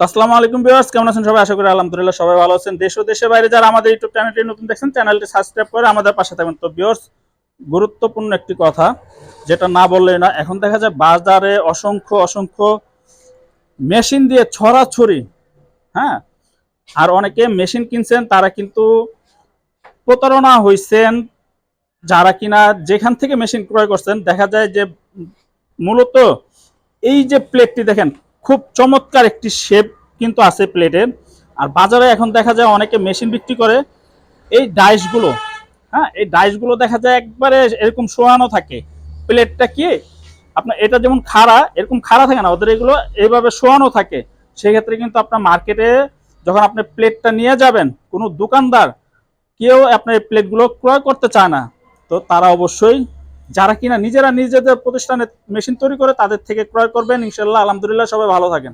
আসসালামু আলাইকুম ভিউয়ার্স, কেমন আছেন সবাই? আশা করি আলহামদুলিল্লাহ সবাই ভালো আছেন। দেশ ও দেশের বাইরে যারা আমাদের ইউটিউব চ্যানেলটি নতুন দেখছেন, চ্যানেলটি সাবস্ক্রাইব করে আমাদের পাশে থাকবেন। তো ভিউয়ার্স, গুরুত্বপূর্ণ একটি কথা যেটা না বললেই না, এখন দেখা যায় বাজারে অসংখ্য অসংখ্য মেশিন দিয়ে ছড়াছড়ি। হ্যাঁ, আর অনেকে মেশিন কিনছেন, তারা কিন্তু প্রতারণা হয়েছেন। যারা কিনা যেখান থেকে মেশিন ক্রয় করছেন, দেখা যায় যে মূলত এই যে প্লেটটি দেখেন, খুব চমৎকার একটি শেপ কিন্তু আছে প্লেটের। আর বাজারে এখন দেখা যায় অনেকে মেশিন বিক্রি করে এই ডাইসগুলো। হ্যাঁ, এই ডাইসগুলো দেখা যায় একবারে এরকম শোয়ানো থাকে। প্লেটটা কি আপনার এটা যেমন খাড়া, এরকম খাড়া থাকে না, ওদের এগুলো এইভাবে শোয়ানো থাকে। সেক্ষেত্রে কিন্তু আপনার মার্কেটে যখন আপনি প্লেটটা নিয়ে যাবেন, কোনো দোকানদার কেউ আপনার এই প্লেটগুলো ক্রয় করতে চায় না। তো তারা অবশ্যই যারা কিনা নিজেরা নিজেদের প্রতিষ্ঠানে মেশিন তৈরি করে তাদের থেকে ক্রয় করবেন। ইনশাল্লাহ আলহামদুলিল্লাহ সবাই ভালো থাকেন।